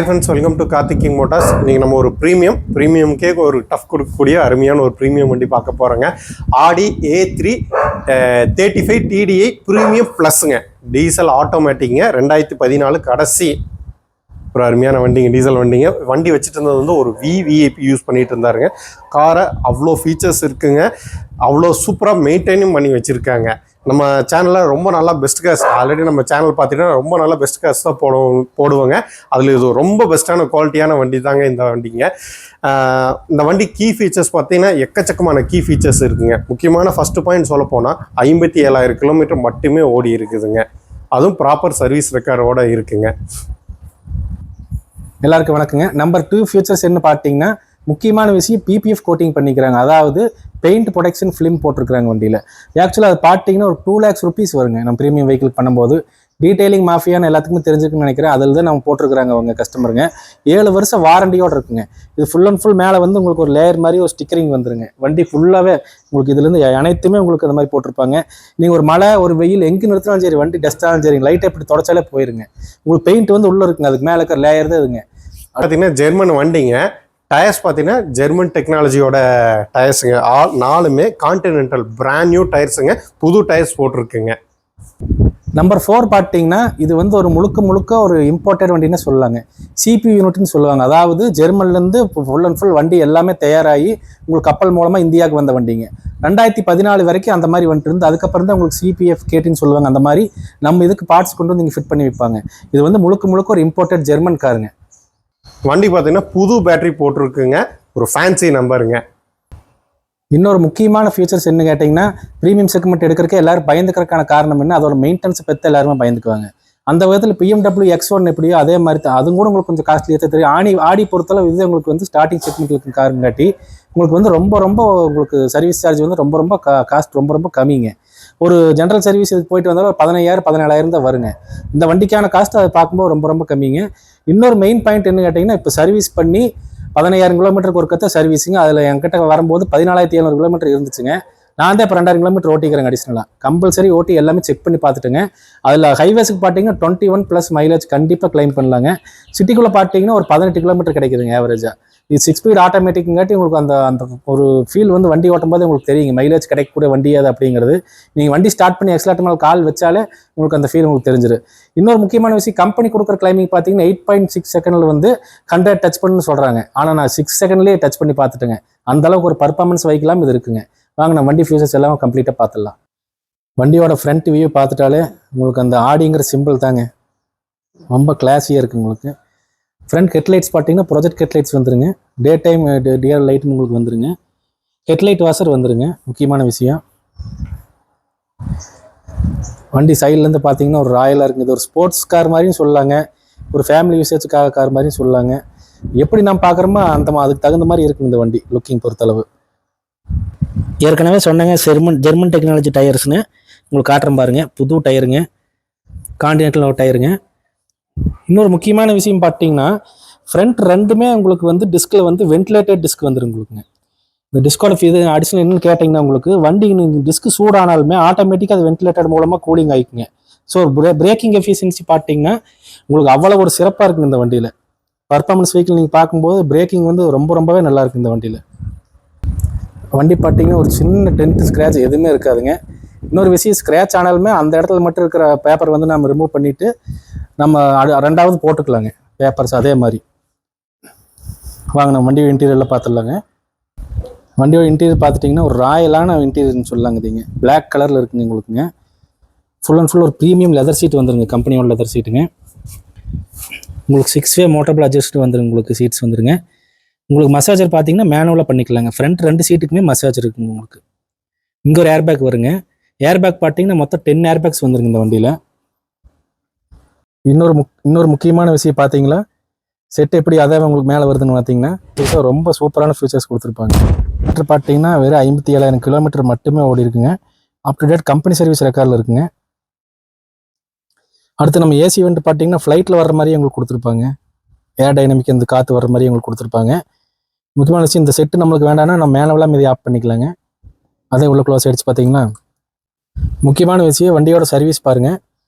Friends, welcome to Karthik king Motors. இன்றைக்கி நம்ம ஒரு ப்ரீமியம்க்கே ஒரு டஃப் கொடுக்கக்கூடிய அருமையான ஒரு ப்ரீமியம் வண்டி பார்க்க போகிறோங்க. ஆடி A3 35 TDI ப்ரீமியம் ப்ளஸ்ஸுங்க, டீசல் ஆட்டோமேட்டிக்குங்க, 2014 கடைசி ஒரு அருமையான வண்டிங்க, டீசல் வண்டிங்க. வண்டி வச்சுட்டு இருந்தது வந்து ஒரு விஐபி யூஸ் பண்ணிட்டு இருந்தாருங்க. காரை அவ்வளோ ஃபீச்சர்ஸ் இருக்குங்க, அவ்வளோ சூப்பராக மெயின்டைனும் பண்ணி வச்சுருக்காங்க. நம்ம சேனலில் ரொம்ப நல்லா பெஸ்ட் கார்ஸ், ஆல்ரெடி நம்ம சேனல் பார்த்தீங்கன்னா ரொம்ப நல்லா பெஸ்ட் கார்ஸ் தான் போடுவோங்க. அதில் இது ரொம்ப பெஸ்ட்டான குவாலிட்டியான வண்டி தாங்க இந்த வண்டிங்க. இந்த வண்டி கீ ஃபீச்சர்ஸ் பார்த்தீங்கன்னா எக்கச்சக்கமான கீ ஃபீச்சர்ஸ் இருக்குங்க. முக்கியமான ஃபஸ்ட்டு பாயிண்ட் சொல்ல போனால் 57,000 கிலோமீட்டர் மட்டுமே ஓடி இருக்குதுங்க. அதுவும் ப்ராப்பர் சர்வீஸ் ரெக்கார்டோட இருக்குங்க. எல்லாருக்கும் வணக்கங்க. நம்பர் 2 ஃபியூச்சர்ஸ் என்ன பார்த்தீங்கன்னா, முக்கியமான விஷயம் PPF கோட்டிங் பண்ணிக்கிறாங்க. அதாவது பெயிண்ட் ப்ரொடெக்ஷன் ஃபிலிம் போட்டிருக்கிறாங்க வண்டியில். ஆக்சுவலாக அது பார்த்தீங்கன்னா ஒரு 2 lakhs rupees வருங்க. நம்ம ப்ரீமியம் வெஹிக்கிள் பண்ணும்போது டீட்டெயிலிங் மாஃபியான்னு எல்லாத்துக்குமே தெரிஞ்சுக்குன்னு நினைக்கிறேன். அதில் தான் நம்ம போட்டிருக்கிறாங்க அவங்க கஸ்டமருங்க. 7 வருஷம் வாரண்டியோடு இருக்குங்க. இது ஃபுல் அண்ட் ஃபுல் மேலே வந்து உங்களுக்கு ஒரு லேயர் மாதிரி ஒரு ஸ்டிக்கரிங் வந்துருங்க. வண்டி ஃபுல்லாகவே உங்களுக்கு இதுலேருந்து அனைத்துமே உங்களுக்கு அந்த மாதிரி போட்டிருப்பாங்க. நீங்கள் ஒரு மழை ஒரு வெயில் எங்கே நிறுத்தினாலும் சரி, வண்டி டஸ்ட்டாலும் சரி, லைட்டை இப்படி தொடச்சாலே போயிருங்க. உங்களுக்கு பெயிண்ட் வந்து உள்ளே இருக்குங்க, அதுக்கு மேலே இருக்கிற லேயர் தான் இதுங்க. பார்த்தீங்கன்னா ஜெர்மன் வண்டிங்க. டயர்ஸ் பார்த்தீங்கன்னா ஜெர்மன் டெக்னாலஜியோட டயர்ஸுங்க. நாலுமே கான்டினென்டல் பிராண்ட் நியூ டயர்ஸுங்க, புது டயர்ஸ் போட்டிருக்குங்க. நம்பர் 4 பார்த்தீங்கன்னா, இது வந்து ஒரு முழுக்க ஒரு இம்போர்ட்டட் வண்டின்னு சொல்லலாங்க. CPU யூனிட்னு சொல்லுவாங்க. அதாவது ஜெர்மன்லேருந்து ஃபுல் அண்ட் ஃபுல் வண்டி எல்லாமே தயாராகி உங்களுக்கு கப்பல் மூலமாக இந்தியாவுக்கு வந்த வண்டிங்க. 2014 வரைக்கும் அந்த மாதிரி வந்துட்டு இருந்து, அதுக்கப்புறம் தான் உங்களுக்கு CPF கேட்டின்னு சொல்லுவாங்க. அந்த மாதிரி நம்ம இதுக்கு பார்ட்ஸ் கொண்டு வந்து இங்கே ஃபிட் பண்ணி வைப்பாங்க. இது வந்து முழுக்க ஒரு இம்போர்ட்டட் ஜெர்மன் காருங்க. வண்டி பார்த்தீங்கன்னா புது பேட்டரி போட்டிருக்குங்க, ஒரு ஃபேன்சி நம்பருங்க. இன்னொரு முக்கியமான ஃபீச்சர்ஸ் என்ன கேட்டிங்கன்னா, ப்ரீமியம் செக்மெண்ட் எடுக்கிறதுக்கு எல்லாரும் பயந்துக்கிறதுக்கான காரணம் என்ன, அதோட மெயின்டெனன்ஸ் பற்றி எல்லாருமே பயந்துக்குவாங்க. அந்த விதத்தில் BMW X1 எப்படியோ அதே மாதிரி தான் அதுவும் கூட உங்களுக்கு கொஞ்சம் காஸ்ட்லியாக தெரியும். ஆடி பொறுத்தளவு இது உங்களுக்கு வந்து ஸ்டார்டிங் செக்மெண்ட் இருக்கும் காருங்காட்டி உங்களுக்கு வந்து ரொம்ப உங்களுக்கு சர்வீஸ் சார்ஜ் வந்து ரொம்ப காஸ்ட் ரொம்ப கம்மிங்க. ஒரு ஜென்ரல் சர்வீஸ் இதுக்கு போயிட்டு வந்தாலும் 15,000 17,000 தான் வருங்க. இந்த வண்டிக்கான காஸ்ட் அதை பார்க்கும்போது ரொம்ப கம்மிங்க. இன்னொரு மெயின் பாயிண்ட் என்ன கேட்டிங்கன்னா, இப்போ சர்வீஸ் பண்ணி 15,000 கிலோமீட்டருக்கு ஒரு கத்த சர்வீஸுங்க. அதில் என்கிட்ட வரும்போது 14,700 கிலோமீட்டர் இருந்துச்சுங்க. நான் தான் இப்போ 2,000 கிலோமீட்டர் ஓட்டிக்கிறேங்க அடிஷ்னலாக. கம்பல்சரி ஓட்டி எல்லாமே செக் பண்ணி பார்த்துட்டுங்க. அதில் ஹைவேஸுக்கு பார்த்தீங்கன்னா 21+ மைலேஜ் கண்டிப்பாக கிளைம் பண்ணலாங்க. சிட்டிக்குள்ளே பார்த்தீங்கன்னா ஒரு 18 கிலோமீட்டர் கிடைக்குதுங்க ஆவரேஜாக. இது 6 ஸ்பீட் ஆட்டோமேட்டிக்குங்காட்டி உங்களுக்கு அந்த ஒரு ஃபீல் வந்து வண்டி ஓட்டும் போது உங்களுக்கு தெரியுங்க, மைலேஜ் கிடைக்கக்கூடிய வண்டி அது அப்படிங்கிறது. நீங்கள் வண்டி ஸ்டார்ட் பண்ணி எக்ஸலேட்டர் மேலே கால் வச்சாலே உங்களுக்கு அந்த ஃபீல் உங்களுக்கு தெரிஞ்சிடும். இன்னொரு முக்கியமான விஷயம், கம்பெனி கொடுக்குற கிளைமிங் பார்த்தீங்கன்னா 8.6 செகண்டில் வந்து 100 டச் பண்ணு சொல்கிறாங்க. ஆனால் நான் 6 செகண்ட்லேயே டச் பண்ணி பார்த்துட்டுங்க. அந்தளவுக்கு ஒரு பர்ஃபார்மன்ஸ் வைக்கலாம் இது இருக்குங்க. வாங்க நம்ம வண்டி ஃபியூச்சர்ஸ் எல்லாம் கம்ப்ளீட்டாக பார்த்துடலாம். வண்டியோட ஃப்ரண்ட் வியூ பார்த்துட்டாலே உங்களுக்கு அந்த ஆடிங்கிற சிம்பிள் தாங்க, ரொம்ப கிளாஸியாக இருக்குது. உங்களுக்கு ஃப்ரண்ட் ஹெட்லைட்ஸ் பார்த்தீங்கன்னா ப்ரொஜெக்ட் ஹெட்லைட்ஸ் வந்துருங்க. டே டைம் டிஆர் லைட்டும் உங்களுக்கு வந்துருங்க. ஹெட்லைட் வாசர் வந்துருங்க. முக்கியமான விஷயம், வண்டி சைட்லேருந்து பார்த்தீங்கன்னா ஒரு ராயலாக இருக்குது. இது ஒரு ஸ்போர்ட்ஸ் கார் மாதிரியும் சொல்லலாங்க, ஒரு ஃபேமிலி யூசேஜுக்காக கார் மாதிரியும் சொல்லலாங்க. எப்படி நம்ம பார்க்குறோமோ அதுக்கு தகுந்த மாதிரி இருக்குங்க இந்த வண்டி லுக்கிங் பொறுத்தளவு. ஏற்கனவே சொன்னாங்க ஜெர்மன் டெக்னாலஜி டயர்ஸ்னு, உங்களுக்கு காட்டுறேன் பாருங்க. புது டயருங்க, கான்டினென்டல் டயருங்க. இன்னொரு முக்கியமான விஷயம் பார்த்தீங்கன்னா, ஃப்ரண்ட் ரெண்டுமே உங்களுக்கு வந்து டிஸ்கில் வந்து வென்டிலேட்டட் டிஸ்க் வந்துடும் உங்களுக்குங்க. இந்த டிஸ்கோட இது அடிஷனல் என்னன்னு கேட்டிங்கன்னா, உங்களுக்கு வண்டி டிஸ்க் சூடானாலுமே ஆட்டோமேட்டிக்காக அது வென்டிலேட்டட் மூலமாக கூலிங் ஆகிக்குங்க. ஸோ பிரேக்கிங் எஃபிஷியன்சி பார்த்தீங்கன்னா உங்களுக்கு அவ்வளோ ஒரு சிறப்பாக இருக்குங்க இந்த வண்டியில். பர்ஃபார்மன்ஸ் வெஹிக்கிள் நீங்கள் பார்க்கும்போது பிரேக்கிங் வந்து ரொம்பவே நல்லா இருக்குது இந்த வண்டியில். வண்டி பார்த்தீங்கன்னா ஒரு சின்ன டென்ட் ஸ்க்ராட்ச் எதுவுமே இருக்காதுங்க. இன்னொரு விஷயம், ஸ்க்ராட்ச் ஆனாலுமே அந்த இடத்துல மட்டும் இருக்கிற பேப்பர் வந்து நம்ம ரிமூவ் பண்ணிவிட்டு நம்ம ரெண்டாவது போட்டுக்கலாங்க பேப்பர்ஸ் அதே மாதிரி. வாங்க நம்ம வண்டியோட இன்டீரியரில் பார்த்துடலாங்க. வண்டியோட இன்டீரியர் பார்த்துட்டிங்கன்னா ஒரு ராயலான இன்டீரியர்னு சொல்லலாங்க. இதுங்க பிளாக் கலரில் இருக்குங்க உங்களுக்குங்க. ஃபுல் அண்ட் ஃபுல் ஒரு ப்ரீமியம் லெதர் சீட் வந்துருங்க, கம்பெனியோட லெதர் சீட்டுங்க. உங்களுக்கு 6-வே மோட்டரபிள் அட்ஜஸ்ட் வந்துருங்க. உங்களுக்கு சீட்ஸ் வந்துருங்க. உங்களுக்கு மசாஜர் பார்த்தீங்கன்னா மேனுவலாக பண்ணிக்கலாங்க. ஃப்ரண்ட் 2 சீட்டுக்குமே மசாஜர் இருக்குங்க உங்களுக்கு. இங்கே ஒரு ஏர்பேக் வருங்க. ஏர்பேக் பார்த்தீங்கன்னா மொத்தம் 10 ஏர்பேக்ஸ் வந்துருங்க இந்த வண்டியில். இன்னொரு முக்கியமான விஷயம் பார்த்தீங்களா, செட் எப்படி அதே உங்களுக்கு மேலே வருதுன்னு பார்த்தீங்கன்னா ரொம்ப சூப்பரான ஃபீச்சர்ஸ் கொடுத்துருப்பாங்க. மீட்டர் பார்த்தீங்கன்னா வெறும் 57,000 கிலோமீட்டர் மட்டுமே ஓடி இருக்குங்க. Up to date company service ரெக்கார்டில் இருக்குங்க. அடுத்து நம்ம ஏசி வெண்ட் பார்த்தீங்கன்னா ஃப்ளைட்டில் வர்ற மாதிரி உங்களுக்கு கொடுத்துருப்பாங்க. ஏர் டைனமிக் இந்த காற்று வர்ற மாதிரி உங்களுக்கு கொடுத்துருப்பாங்க. முக்கியமான விஷயம், இந்த செட்டு நம்மளுக்கு வேண்டாம்னா நம்ம மேனுவலாக மீதி ஆஃப் பண்ணிக்கலாங்க. அதே உள்ள க்ளோஸ் ஆகிடுச்சு பார்த்தீங்கன்னா. முக்கியமான விஷயம், வண்டியோட சர்வீஸ் பாருங்கள்.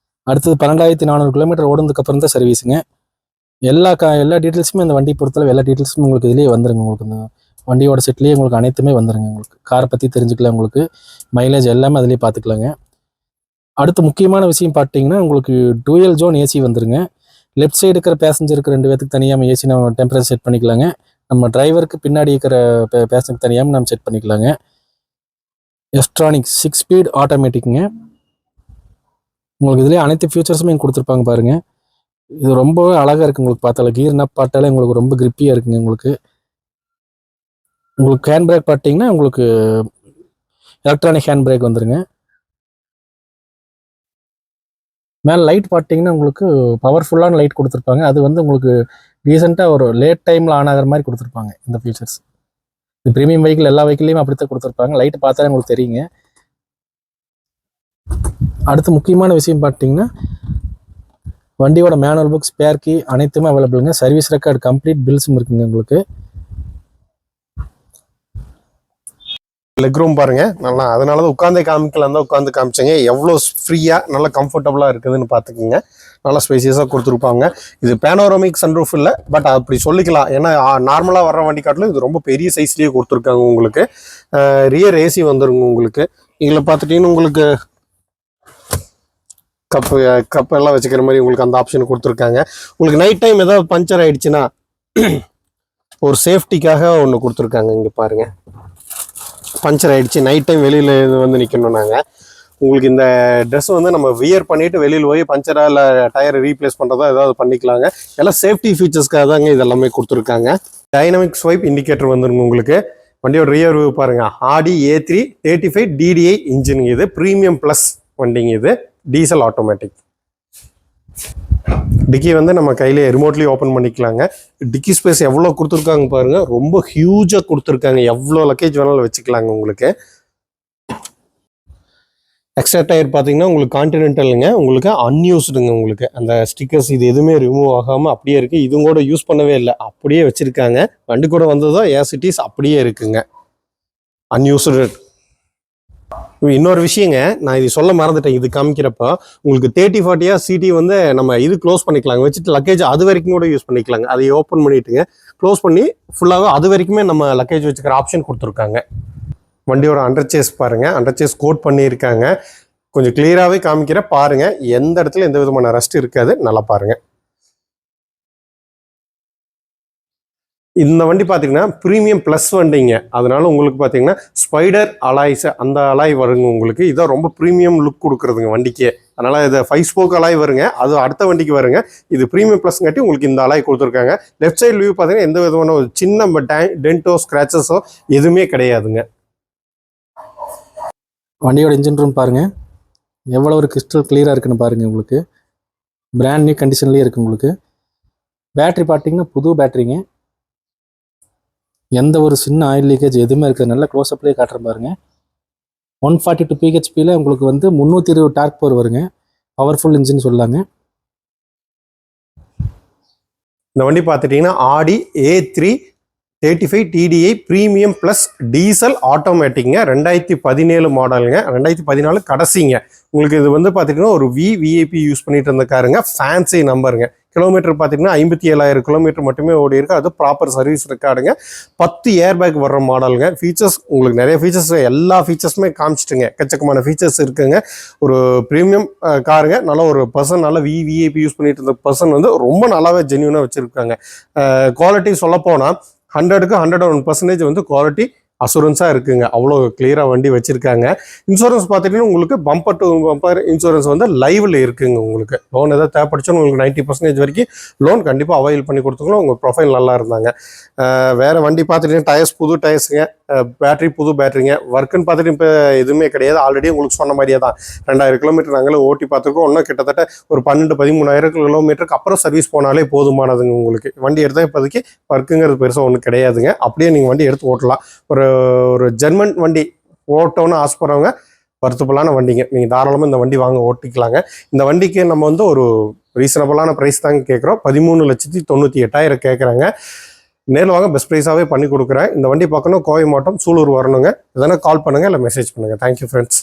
அடுத்தது 12,400 கிலோமீட்டர் ஓடுனதுக்கப்புறம் தான் சர்வீஸுங்க. எல்லா டீட்டெயில்ஸுமே இந்த வண்டி பொறுத்தளவு எல்லா டீட்டெயில்ஸுமே உங்களுக்கு இதுலேயே வந்துருங்க. உங்களுக்கு இந்த வண்டியோட செட்லேயே உங்களுக்கு அனைத்துமே வந்துருங்க. உங்களுக்கு காரை பற்றி தெரிஞ்சுக்கலாம், உங்களுக்கு மைலேஜ் எல்லாமே அதிலே பார்த்துக்கலாங்க. அடுத்து முக்கியமான விஷயம் பார்த்தீங்கன்னா உங்களுக்கு டூயல் ஜோன் ஏசி வந்துருங்க. லெஃப்ட் சைடு இருக்கிற பேசஞ்சருக்கு 2 பேருக்கு தனியாக ஏசி நம்ம டெம்பரேச்சர் செட் பண்ணிக்கலாங்க. நம்ம டிரைவருக்கு பின்னாடி இருக்கிற பேசஞ்சருக்கு தனியாக நம்ம செட் பண்ணிக்கலாங்க. எஸ்ட்ரானிக் 6 ஸ்பீட் ஆட்டோமேட்டிக்குங்க. உங்களுக்கு இதுலேயே அனைத்து ஃபியூச்சர்ஸுமே கொடுத்துருப்பாங்க பாருங்கள். இது ரொம்பவே அழகாக இருக்குது உங்களுக்கு பார்த்தாலே. கீர் நப் பார்த்தாலே உங்களுக்கு ரொம்ப கிரிப்பியாக இருக்குங்க. உங்களுக்கு ஹேண்ட் பிரேக் பார்த்தீங்கன்னா உங்களுக்கு எலக்ட்ரானிக் ஹேண்ட் பிரேக் வந்துருங்க. மேலே லைட் பார்த்தீங்கன்னா உங்களுக்கு பவர்ஃபுல்லான லைட் கொடுத்துருப்பாங்க. அது வந்து உங்களுக்கு ரீசெண்டாக ஒரு லேட் டைமில் ஆன் ஆகிற மாதிரி கொடுத்துருப்பாங்க இந்த ஃபீச்சர்ஸ். இது ப்ரீமியம் வெஹிக்கிள் எல்லா வெஹிக்கிள்லையுமே அப்படித்தான் கொடுத்துருப்பாங்க. லைட் பார்த்தாலே உங்களுக்கு தெரியுங்க. அடுத்து முக்கியமான விஷயம் பார்த்தீங்கன்னா வண்டியோட மேனுவல் புக், ஸ்பேர் கீ அனைத்துமே அவைலபிளுங்க. சர்வீஸ் ரெக்கார்டு கம்ப்ளீட் பில்ஸும் இருக்குங்க உங்களுக்கு. லெக் ரூம் பாருங்க, நல்லா அதனால தான் உட்காந்து காமிக்கலாம் தான் உட்காந்து காமிச்சேங்க. எவ்வளோ ஃப்ரீயாக நல்லா கம்ஃபர்டபுளாக இருக்குதுன்னு பார்த்துக்குங்க. நல்லா ஸ்பேசியஸாக கொடுத்துருப்பாங்க. இது பேனோரமிக் சன்ரூஃப் இல்லை, பட் அப்படி சொல்லிக்கலாம். ஏன்னா நார்மலாக வர்ற வண்டி காட்டிலும் இது ரொம்ப பெரிய சைஸ்லேயே கொடுத்துருக்காங்க உங்களுக்கு. ரியர் ஏசி வந்துருங்க உங்களுக்கு. இதில் பார்த்துட்டிங்கன்னா உங்களுக்கு கப்பு எல்லாம் வச்சுக்கிற மாதிரி உங்களுக்கு அந்த ஆப்ஷன் கொடுத்துருக்காங்க. உங்களுக்கு நைட் டைம் ஏதாவது பஞ்சர் ஆயிடுச்சுன்னா ஒரு சேஃப்டிக்காக ஒன்று கொடுத்துருக்காங்க. இங்கே பாருங்க, பஞ்சர் ஆயிடுச்சு நைட் டைம் வெளியில் வந்து நிற்கணும். நாங்கள் உங்களுக்கு இந்த ட்ரெஸ் வந்து நம்ம வியர் பண்ணிட்டு வெளியில் போய் பஞ்சரா இல்லை டயரை ரீப்ளேஸ் பண்ணுறதா ஏதாவது பண்ணிக்கலாங்க. எல்லாம் சேஃப்டி ஃபீச்சர்ஸ்க்காக தாங்க இதெல்லாமே கொடுத்துருக்காங்க. டைனமிக் ஸ்வைப் இண்டிகேட்டர் வந்துருங்க உங்களுக்கு. வண்டியோட ரியர் வியூ பாருங்க. ஆடி A3 35 DDI இன்ஜின். இது ப்ரீமியம் ப்ளஸ் வண்டிங்க. இது டீசல் ஆட்டோமேட்டிக். டிக்கி வந்து நம்ம கையிலே ரிமோட்லி ஓப்பன் பண்ணிக்கலாங்க. டிக்கி ஸ்பேஸ் எவ்வளோ கொடுத்துருக்காங்க பாருங்க, ரொம்ப ஹியூஜாக கொடுத்துருக்காங்க. எவ்வளோ லக்கேஜ் வேணாலும் வச்சுக்கலாங்க உங்களுக்கு. எக்ஸ்ட்ரா டயர் பார்த்தீங்கன்னா உங்களுக்கு கான்டினென்டலுங்க. உங்களுக்கு அன்யூஸ்டுங்க. உங்களுக்கு அந்த ஸ்டிக்கர்ஸ் இது எதுவுமே ரிமூவ் ஆகாமல் அப்படியே இருக்குது. இதுவும் கூட யூஸ் பண்ணவே இல்லை, அப்படியே வச்சுருக்காங்க. வண்டி கூட வந்ததோ ஏஸ் இட் இஸ் அப்படியே இருக்குங்க, அன்யூஸ்டு. இன்னொரு விஷயங்க, நான் இது சொல்ல மறந்துட்டேன். இது காமிக்கிறப்ப உங்களுக்கு 30-40 சிடி வந்து நம்ம இது க்ளோஸ் பண்ணிக்கலாங்க. வச்சுட்டு லக்கேஜ் அது வரைக்கும் கூட யூஸ் பண்ணிக்கலாங்க. அதை ஓப்பன் பண்ணிட்டுங்க க்ளோஸ் பண்ணி ஃபுல்லாக அது வரைக்குமே நம்ம லக்கேஜ் வச்சுக்கிற ஆப்ஷன் கொடுத்துருக்காங்க. வண்டியோட அண்டர்சேஸ் பாருங்க, அண்டர்சேஸ் கோட் பண்ணியிருக்காங்க. கொஞ்சம் கிளியராகவே காமிக்கிற பாருங்க. எந்த இடத்துல எந்த விதமான ரஸ்ட் இருக்காது, நல்லா பாருங்க. இந்த வண்டி பார்த்தீங்கன்னா ப்ரீமியம் ப்ளஸ் வண்டிங்க. அதனால உங்களுக்கு பார்த்தீங்கன்னா ஸ்பைடர் அலாய்ஸ் அந்த அலாய் வருங்க உங்களுக்கு. இதான் ரொம்ப ப்ரீமியம் லுக் கொடுக்குறதுங்க வண்டிக்கு. அதனால இது 5 ஸ்போக் அலாய் வருங்க, அது அடுத்த வண்டிக்கு வருங்க. இது ப்ரீமியம் ப்ளஸ்ங்காட்டி உங்களுக்கு இந்த அலாய் கொடுத்துருக்காங்க. லெஃப்ட் சைடு வியூ பார்த்தீங்கன்னா எந்த விதமான ஒரு சின்ன டென்ட்டோ ஸ்க்ராச்சஸோ எதுவுமே கிடையாதுங்க. வண்டியோட இன்ஜின் ரூம் பாருங்க, எவ்வளோ ஒரு கிறிஸ்டல் கிளியராக இருக்குன்னு பாருங்க. உங்களுக்கு பிராண்ட் நியூ கண்டிஷன்லேயே இருக்குது உங்களுக்கு. பேட்டரி பார்த்தீங்கன்னா புது பேட்டரிங்க. எந்த ஒரு சின்ன ஆயில் லீக்கேஜ் எதுவுமே இருக்குது. நல்ல க்ளோஸ்அப்லேயே காட்டுற பாருங்க. 142 PHPயில் உங்களுக்கு வந்து 320 டார்க் பவர் வருங்க. பவர்ஃபுல் இன்ஜின் சொல்லாங்க. இந்த வண்டி பார்த்துட்டிங்கன்னா Audi A3 35 TDI premium plus diesel ஆட்டோமேட்டிக்ங்க. 2017 மாடலுங்க. 2014 கடைசிங்க. உங்களுக்கு இது வந்து பார்த்திங்கன்னா ஒரு VIP யூஸ் பண்ணிட்டு இருந்த காருங்க. ஃபேன்சி நம்பருங்க. கிலோமீட்டர் பார்த்தீங்கன்னா 57,000 கிலோமீட்டர் மட்டுமே ஓடி இருக்கு. அது ப்ராப்பர் சர்வீஸ் ரெக்கார்டுங்க. 10 ஏர் பேக் வர்ற மாடலுங்க. ஃபீச்சர்ஸ் உங்களுக்கு நிறைய ஃபீச்சர்ஸ், எல்லா ஃபீச்சர்ஸுமே காமிச்சிட்டுங்க. எக்கச்சக்கமான ஃபீச்சர்ஸ் இருக்குங்க. ஒரு ப்ரீமியம் காருங்க. நல்ல ஒரு பர்சன், நல்ல VIP யூஸ் பண்ணிட்டு இருந்த பர்சன் வந்து ரொம்ப நல்லாவே ஜென்யூனாக வச்சுருக்காங்க. குவாலிட்டி சொல்லப்போனால் 100க்கு 101% வந்து குவாலிட்டி அசூரன்ஸாக இருக்குங்க. அவ்வளோ கிளியராக வண்டி வச்சுருக்காங்க. இன்சூரன்ஸ் பார்த்துட்டிங்கன்னா உங்களுக்கு பம்பர் டு பம்பர் இன்சூரன்ஸ் வந்து லைவில் இருக்குங்க. உங்களுக்கு லோன் எதாவது தேவைப்படுச்சுன்னு உங்களுக்கு 90% வரைக்கும் லோன் கண்டிப்பாக அவைல் பண்ணி கொடுத்துக்கலாம். உங்கள் ப்ரொஃபைல் நல்லா இருந்தாங்க. வேறு வண்டி பார்த்துட்டிங்கன்னா டயர்ஸ் புது டயர்ஸுங்க. பேட்டரி புது பேட்டரிங்க. ஒர்க்குன்னு பார்த்துட்டு இப்போ எதுவுமே கிடையாது. ஆல்ரெடி உங்களுக்கு சொன்ன மாதிரியே தான் 2000 கிலோமீட்டர் நாங்களே ஓட்டி பார்த்துருக்கோம். இன்னும் கிட்டத்தட்ட ஒரு 12-13,000 கிலோமீட்டருக்கு அப்புறம் சர்வீஸ் போனாலே போதுமானதுங்க. உங்களுக்கு வண்டி எடுத்தால் இப்போதைக்கு ஒர்க்குங்கிறது பெருசாக ஒன்றும் கிடையாதுங்க. அப்படியே நீங்கள் வண்டி எடுத்து ஓட்டலாம். ஒரு ஜெர்மன் வண்டி ஓட்டோன்னு ஆசைப்படுறவங்க வருத்தப்பலான வண்டிங்க. நீங்கள் தாராளமாக இந்த வண்டி வாங்க ஓட்டிக்கலாங்க. இந்த வண்டிக்கு நம்ம வந்து ஒரு ரீசனபிளான ப்ரைஸ் தாங்க கேட்குறோம். 13,98,000 கேட்குறாங்க. நேரில் வாங்க, பெஸ்ட் ப்ரைஸாகவே பண்ணி கொடுக்குறேன். இந்த வண்டி பார்க்கணும், கோவை மாவட்டம் சூலூர் வரணுங்க. எதனா கால் பண்ணுங்கள் இல்லை மெசேஜ் பண்ணுங்கள். Thank you friends.